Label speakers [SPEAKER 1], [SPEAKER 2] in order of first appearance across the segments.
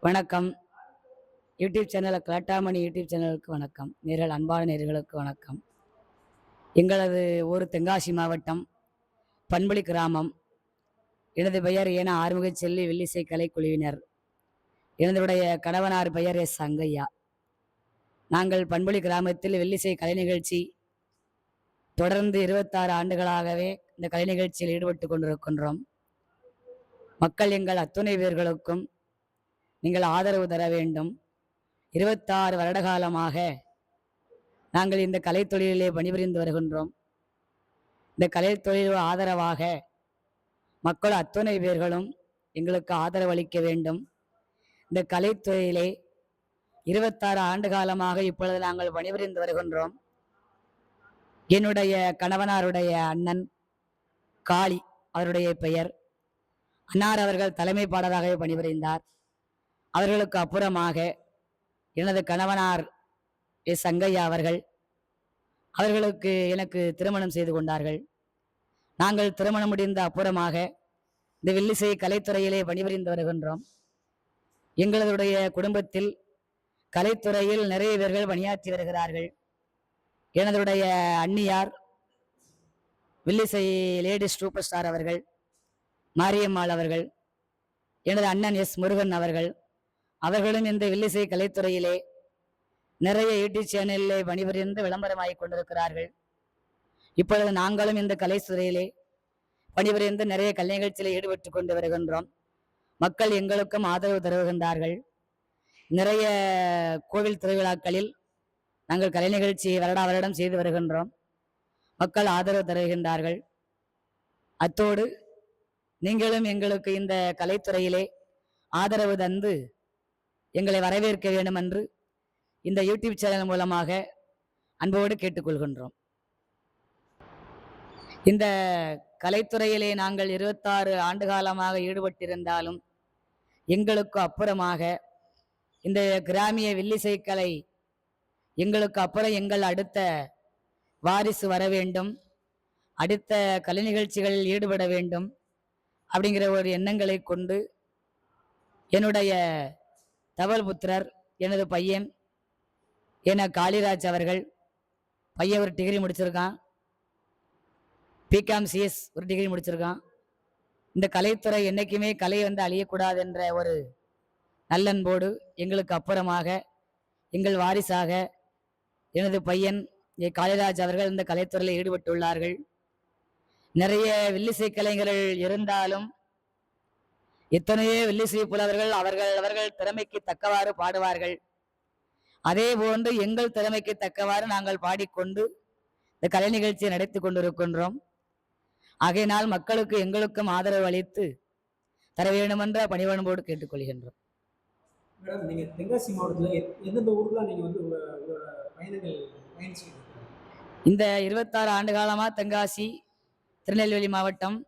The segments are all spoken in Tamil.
[SPEAKER 1] வணக்கம். யூடியூப் சேனல் காட்டாமணி யூடியூப் சேனலுக்கு வணக்கம். அன்பான நேயர்களுக்கு வணக்கம். எங்களது ஊர் தென்காசி மாவட்டம் பண்புலி கிராமம். எனது பெயர் ஏன ஆறுமுகச் செல்வி வில்லிசை கலைக்குழுவினர். எனதுடைய கணவனார் பெயர் எஸ் சங்கையா. நாங்கள் பண்புலி கிராமத்தில் வில்லிசை கலை நிகழ்ச்சி தொடர்ந்து 26 ஆண்டுகளாகவே இந்த கலை நிகழ்ச்சியில் ஈடுபட்டு கொண்டிருக்கின்றோம். மக்கள் எங்கள் அத்துணை பேர்களுக்கும் நீங்கள் ஆதரவு தர வேண்டும். 26 வருட காலமாக நாங்கள் இந்த கலைத்தொழிலே பணிபுரிந்து வருகின்றோம். இந்த கலைத்தொழில் ஆதரவாக மக்கள் அத்துணை பேர்களும் எங்களுக்கு ஆதரவு அளிக்க வேண்டும். இந்த கலைத்தொழிலே 26 ஆண்டு காலமாக இப்பொழுது நாங்கள் பணிபுரிந்து வருகின்றோம். என்னுடைய கணவனாருடைய அண்ணன் காளி அவருடைய பெயர். அன்னார் அவர்கள் தலைமை பாடலாகவே பணிபுரிந்தார். அவர்களுக்கு அப்புறமாக எனது கணவனார் எஸ் சங்கையா அவர்களுக்கு எனக்கு திருமணம் செய்து கொண்டார்கள். நாங்கள் திருமணம் முடிந்த அப்புறமாக இந்த வில்லிசை கலைத்துறையிலே பணிபுரிந்து வருகின்றோம். எங்களுடைய குடும்பத்தில் கலைத்துறையில் நிறைய பேர்கள் பணியாற்றி வருகிறார்கள். எனதுடைய அண்ணியார் வில்லிசை லேடிஸ் சூப்பர் ஸ்டார் அவர்கள், மாரியம்மாள் அவர்கள், எனது அண்ணன் எஸ் முருகன் அவர்களும் இந்த வில்லிசை கலைத்துறையிலே நிறைய யூடியூப் சேனலிலே பணிபுரிந்து விளம்பரமாகிக் கொண்டிருக்கிறார்கள். இப்பொழுது நாங்களும் இந்த கலைத்துறையிலே பணிபுரிந்து நிறைய கலை நிகழ்ச்சியில் ஈடுபட்டு கொண்டு வருகின்றோம். மக்கள் எங்களுக்கும் ஆதரவு தருகின்றார்கள். நிறைய கோவில் திருவிழாக்களில் நாங்கள் கலை நிகழ்ச்சியை வருடா வருடம் செய்து வருகின்றோம். மக்கள் ஆதரவு தருகின்றார்கள். அத்தோடு நீங்களும் எங்களுக்கு இந்த கலைத்துறையிலே ஆதரவு தந்து எங்களை வரவேற்க வேண்டும் என்று இந்த யூடியூப் சேனல் மூலமாக அன்போடு கேட்டுக்கொள்கின்றோம். இந்த கலைத்துறையிலே நாங்கள் 26 ஆண்டு காலமாக ஈடுபட்டிருந்தாலும் எங்களுக்கு அப்புறமாக இந்த கிராமிய வில்லிசை கலை எங்களுக்கு அப்புறம் எங்கள் அடுத்த வாரிசு வர வேண்டும், அடுத்த கலை நிகழ்ச்சிகளில் ஈடுபட வேண்டும் அப்படிங்கிற ஒரு எண்ணங்களை கொண்டு என்னுடைய தவல் புத்திரர் எனது பையன் என காளிராஜ் அவர்கள், பையன் ஒரு டிகிரி முடிச்சிருக்கான், பிகாம் சிஎஸ் ஒரு டிகிரி முடிச்சிருக்கான். இந்த கலைத்துறை என்னைக்குமே கலை அழியக்கூடாது என்ற ஒரு நல்லன்போடு எங்களுக்கு அப்புறமாக எங்கள் வாரிசாக எனது பையன் காளிராஜ் அவர்கள் இந்த கலைத்துறையில் ஈடுபட்டுள்ளார்கள். நிறைய வில்லிசை கலைஞர்கள் இருந்தாலும் எத்தனையோ வில்லிசை புலவர்கள் அவர்கள் திறமைக்கு தக்கவாறு பாடுவார்கள். அதே போன்று எங்கள் திறமைக்கு தக்கவாறு நாங்கள் பாடிக்கொண்டு இந்த கலை நிகழ்ச்சியை நடத்தி கொண்டிருக்கின்றோம். ஆகையினால் மக்களுக்கு எங்களுக்கும் ஆதரவு அளித்து தர வேண்டும் என்ற பணிவன்போடு கேட்டுக்கொள்கின்றோம்.
[SPEAKER 2] நீங்க தென்காசி மாவட்டத்தில் எந்தெந்த ஊர்ல நீங்க பயணங்கள் பயணிச்சீங்க?
[SPEAKER 1] இந்த 26 ஆண்டு காலமா தென்காசி, திருநெல்வேலி மாவட்டம்,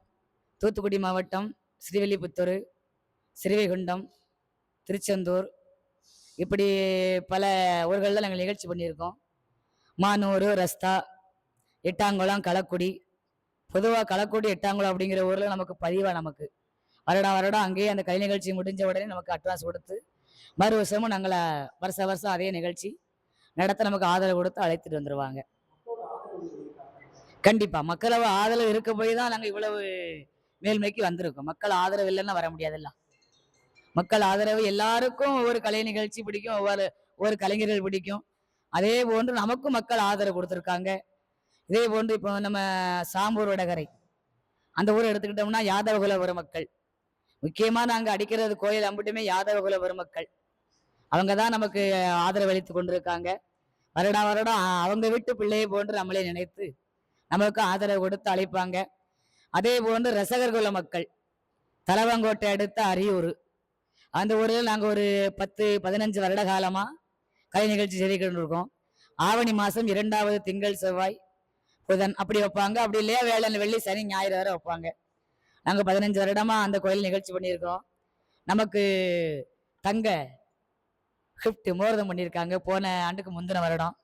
[SPEAKER 1] தூத்துக்குடி மாவட்டம், ஸ்ரீவில்லிபுத்தூர், ஸ்ரீவைகுண்டம், திருச்செந்தூர், இப்படி பல ஊர்களில் நாங்கள் நிகழ்ச்சி பண்ணியிருக்கோம். மானூர், ரஸ்தா, எட்டாங்குளம், களக்குடி. பொதுவாக களக்குடி, எட்டாங்குளம் அப்படிங்கிற ஊரில் நமக்கு பதிவாக நமக்கு வருடம் அங்கேயே அந்த கலை நிகழ்ச்சி முடிஞ்ச உடனே நமக்கு அட்வான்ஸ் கொடுத்து மறு வருஷமும் நாங்கள் வருஷம் அதே நிகழ்ச்சி நடத்த நமக்கு ஆதரவு கொடுத்து அழைத்துட்டு வந்துடுவாங்க. கண்டிப்பா மக்களவை ஆதரவு இருக்க போய் தான் நாங்கள் இவ்வளவு மேல்மைக்கு வந்திருக்கோம். மக்கள் ஆதரவு இல்லைன்னா வர முடியாதுல்ல. மக்கள் ஆதரவு எல்லாருக்கும் ஒவ்வொரு கலை நிகழ்ச்சி பிடிக்கும், ஒவ்வொரு கலைஞர்கள் பிடிக்கும். அதே போன்று நமக்கும் மக்கள் ஆதரவு கொடுத்துருக்காங்க. இதே போன்று இப்போ நம்ம சாம்பூர் வடகரை அந்த ஊரை எடுத்துக்கிட்டோம்னா யாதவகுல ஒரு மக்கள் முக்கியமா நாங்க அடிக்கிறது கோயில் அம்பிட்டுமே யாதவகுல ஒரு மக்கள் அவங்க தான் நமக்கு ஆதரவு அளித்து கொண்டிருக்காங்க. வருடம் அவங்க வீட்டு பிள்ளையை போன்று நம்மளே நினைத்து நமக்கு ஆதரவு கொடுத்து அழைப்பாங்க. அதே போன்று ரசகர்குல மக்கள் தலவங்கோட்டை அடுத்த அரியூர் அந்த ஊரில் நாங்கள் ஒரு 10-15 வருட காலமா கலை நிகழ்ச்சி செய்து கொண்டிருக்கோம். ஆவணி மாதம் 2வது திங்கள், செவ்வாய், புதன் அப்படி வைப்பாங்க. அப்படி இல்லையா வேளன், வெள்ளி, சனி, ஞாயிறு வரை வைப்பாங்க. நாங்கள் 15 வருடமா அந்த கோயில் நிகழ்ச்சி பண்ணியிருக்கோம். நமக்கு தங்க கிஃப்ட் மோர்தம் பண்ணியிருக்காங்க. போன ஆண்டுக்கு முந்தின வருடம்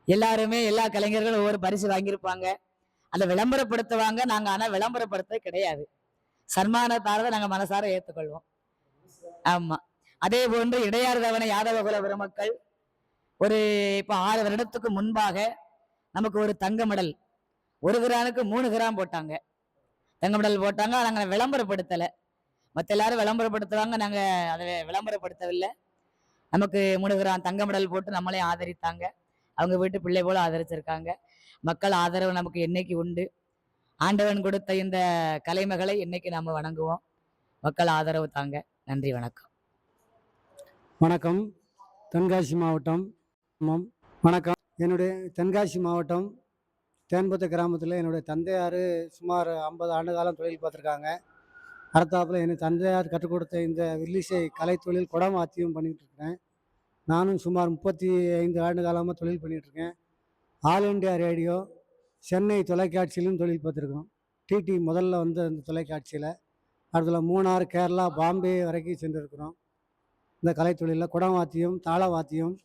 [SPEAKER 1] எல்லாருமே எல்லா கலைஞர்களும் ஒவ்வொரு பரிசு வாங்கியிருப்பாங்க. அதை விளம்பரப்படுத்துவாங்க. நாங்கள் ஆனால் விளம்பரப்படுத்த கிடையாது. சன்மானத்தாரதை நாங்கள் மனசார ஏற்றுக்கொள்வோம். ஆமா, அதே போன்று இடையாறு தவணை யாதவகுல பெருமக்கள் ஒரு இப்ப 6 வருடத்துக்கு முன்பாக நமக்கு ஒரு தங்க மெடல் 1 கிராமுக்கு 3 கிராம் போட்டாங்க. தங்க மெடல் போட்டாங்க. நாங்க விளம்பரப்படுத்தல. மத்த எல்லாரும் விளம்பரப்படுத்துவாங்க, நாங்க அதை விளம்பரப்படுத்தவில்லை. நமக்கு 3 கிராம் தங்க மெடல் போட்டு நம்மளே ஆதரித்தாங்க. அவங்க வீட்டு பிள்ளை போல ஆதரிச்சிருக்காங்க. மக்கள் ஆதரவு நமக்கு என்னைக்கு உண்டு. ஆண்டவன் கொடுத்த இந்த கலைமகளை என்னைக்கு நாம வணங்குவோம். மக்கள் ஆதரவு தாங்க. நன்றி, வணக்கம்.
[SPEAKER 3] வணக்கம். தென்காசி மாவட்டம். வணக்கம். என்னுடைய தென்காசி மாவட்டம் தேன்பத்து கிராமத்தில் என்னுடைய தந்தையார் சுமார் 50 ஆண்டு காலம் தொழில் பார்த்துருக்காங்க. அடுத்தாப்புல என் தந்தையார் கற்றுக் கொடுத்த இந்த வில்லிசை கலைத்தொழில் குடமாத்தியம் பண்ணிகிட்டு இருக்கிறேன். நானும் சுமார் 35 ஆண்டு காலமாக தொழில் பண்ணிகிட்ருக்கேன். ஆல் இண்டியா ரேடியோ, சென்னை தொலைக்காட்சியிலும் தொழில் பார்த்துருக்கோம். டிடி முதல்ல வந்து அந்த தொலைக்காட்சியில், அடுத்தல மூணார், கேரளா, பாம்பே வரைக்கும் சென்றிருக்கிறோம். இந்த கலைத்தொழிலில் குடவாத்தியம், தாளவாத்தியம்,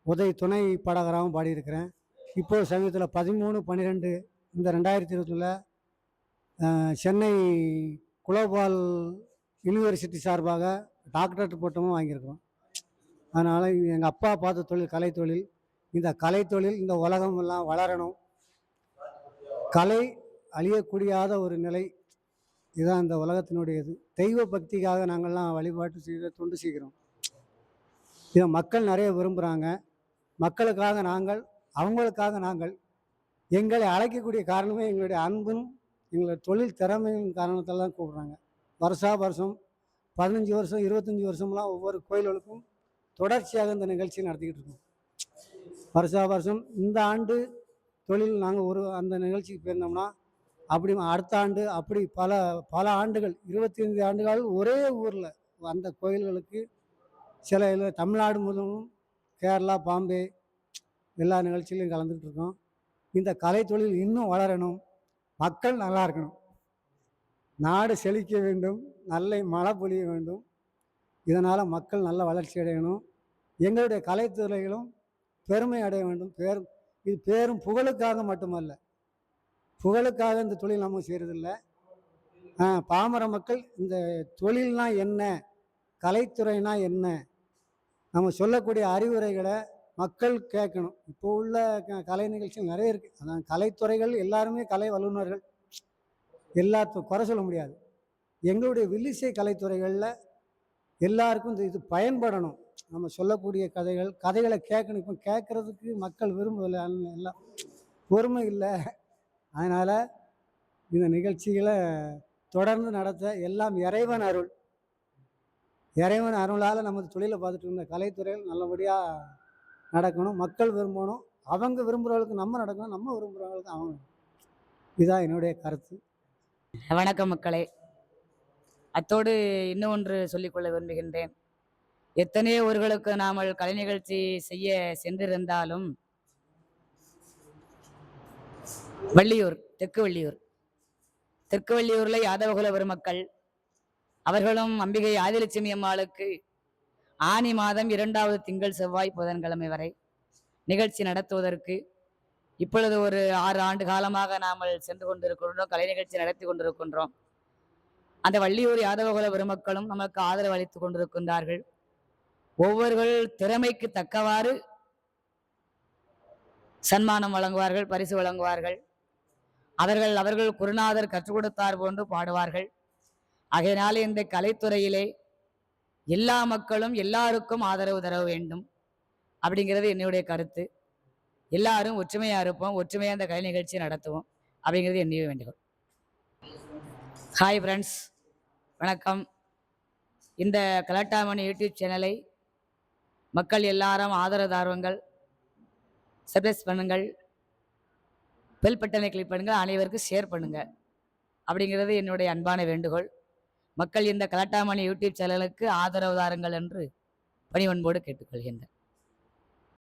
[SPEAKER 3] உதவி துணை பாடகராகவும் பாடியிருக்கிறேன். இப்போது சமீபத்தில் 13/12 இந்த 2021 சென்னை குளோபால் யூனிவர்சிட்டி சார்பாக டாக்டரேட் பட்டமும் வாங்கியிருக்கிறோம். அதனால் எங்கள் அப்பா பார்த்த தொழில் கலைத்தொழில். இந்த கலைத்தொழில் இந்த உலகம் எல்லாம் வளரணும். கலை அழியக்கூடியாத ஒரு நிலை இதுதான் இந்த உலகத்தினுடையது. தெய்வ பக்திக்காக நாங்கள்லாம் வழிபாட்டு செய்த தொண்டு செய்கிறோம். இதை மக்கள் நிறைய விரும்புகிறாங்க. மக்களுக்காக நாங்கள், அவங்களுக்காக நாங்கள். எங்களை அழைக்கக்கூடிய காரணமே எங்களுடைய அன்பும் எங்களுடைய தொழில் திறமையின் காரணத்தால் தான் கூப்பிட்றாங்க. வருஷா வருஷம் 15 வருஷம் 25 வருஷம்லாம் ஒவ்வொரு கோயில்களுக்கும் தொடர்ச்சியாக இந்த நிகழ்ச்சியை நடத்திக்கிட்டு இருக்கோம். வருஷா வருஷம் இந்த ஆண்டு தொழில் நாங்கள் அந்த நிகழ்ச்சிக்கு போயிருந்தோம்னா அப்படி அடுத்த ஆண்டு அப்படி பல ஆண்டுகள் 25 ஆண்டுகள் ஒரே ஊரில் அந்த கோயில்களுக்கு சில தமிழ்நாடு முழுவதும் கேரளா, பாம்பே எல்லா நிகழ்ச்சியிலையும் கலந்துக்கிட்டு இருக்கோம். இந்த கலைத்தொழில் இன்னும் வளரணும். மக்கள் நல்லா இருக்கணும். நாடு செழிக்க வேண்டும். நல்ல மழை பொழிய வேண்டும். இதனால் மக்கள் நல்ல வளர்ச்சி அடையணும். எங்களுடைய கலைத்துறைகளும் பெருமை அடைய வேண்டும். இது பேரும் புகழுக்காக மட்டுமல்ல. புகழுக்காக இந்த தொழில் நம்ம செய்கிறதில்ல. பாமர மக்கள் இந்த தொழில்னா என்ன, கலைத்துறைனா என்ன, நம்ம சொல்லக்கூடிய அறிவுரைகளை மக்கள் கேட்கணும். இப்போ உள்ள கலை நிகழ்ச்சிகள் நிறைய இருக்குது. அதான் கலைத்துறைகள் எல்லாருமே கலை வல்லுநர்கள், எல்லாத்துக்கும் குறை சொல்ல முடியாது. எங்களுடைய வில்லிசை கலைத்துறைகளில் எல்லாருக்கும் இது பயன்படணும். நம்ம சொல்லக்கூடிய கதைகளை கேட்கணும். இப்போ கேட்குறதுக்கு மக்கள் விரும்பவில்லை. எல்லாம் பொறுமை இல்லை. அதனால் இந்த நிகழ்ச்சிகளை தொடர்ந்து நடத்த எல்லாம் இறைவன் அருள். இறைவன் அருளால் நமது தொழிலை பார்த்துட்டு இருந்த கலைத்துறைகள் நல்லபடியாக நடக்கணும். மக்கள் விரும்பணும். அவங்க விரும்புகிறவங்களுக்கு நம்ம நடக்கணும், நம்ம விரும்புகிறவங்களுக்கு அவங்க. இதுதான் என்னுடைய கருத்து.
[SPEAKER 1] வணக்கம் மக்களே. அத்தோடு இன்னும் ஒன்று சொல்லிக்கொள்ள விரும்புகின்றேன். எத்தனையோ ஊர்களுக்கு நாமல் கலை நிகழ்ச்சி செய்ய சென்றிருந்தாலும் வள்ளியூர், தெற்கு வள்ளியூர்ல யாதவகுல பெருமக்கள் அவர்களும் அம்பிகை ஆதிலட்சுமி அம்மாளுக்கு ஆனி மாதம் 2வது திங்கள், செவ்வாய், புதன்கிழமை வரை நிகழ்ச்சி நடத்துவதற்கு இப்பொழுது ஒரு 6 ஆண்டு காலமாக நாமல் சென்று கொண்டிருக்கின்றோம். கலை நிகழ்ச்சி நடத்தி கொண்டிருக்கின்றோம். அந்த வள்ளியூர் யாதவகுல பெருமக்களும் நமக்கு ஆதரவு அளித்துக் கொண்டிருக்கின்றார்கள். ஒவ்வொருவர் திறமைக்கு தக்கவாறு சன்மானம் வழங்குவார்கள், பரிசு வழங்குவார்கள். அவர்கள் குருநாதர் கற்றுக் கொடுத்தார் போன்று பாடுவார்கள். ஆகையினாலே இந்த கலைத்துறையிலே எல்லா மக்களும் எல்லாருக்கும் ஆதரவு தர வேண்டும் அப்படிங்கிறது என்னுடைய கருத்து. எல்லாரும் ஒற்றுமையா இருப்போம், ஒற்றுமையா இந்த கலை நிகழ்ச்சி நடத்துவோம் அப்படிங்கிறது என்னைய வேண்டுகோள். ஹாய் ஃப்ரெண்ட்ஸ், வணக்கம். இந்த கலட்டாமணி யூடியூப் சேனலை மக்கள் எல்லாரும் ஆதரவு தாருங்கள், சப்ஸ்கிரைப் பண்ணுங்கள், பெல் பட்டனை கிளிக் பண்ணுங்கள், அனைவருக்கும் ஷேர் பண்ணுங்க அப்படிங்கிறது என்னுடைய அன்பான வேண்டுகோள். மக்கள் இந்த கலட்டாமணி யூடியூப் சேனலுக்கு ஆதரவு தாருங்கள் என்று பணிவன்போடு கேட்டுக்கொள்கின்றேன்.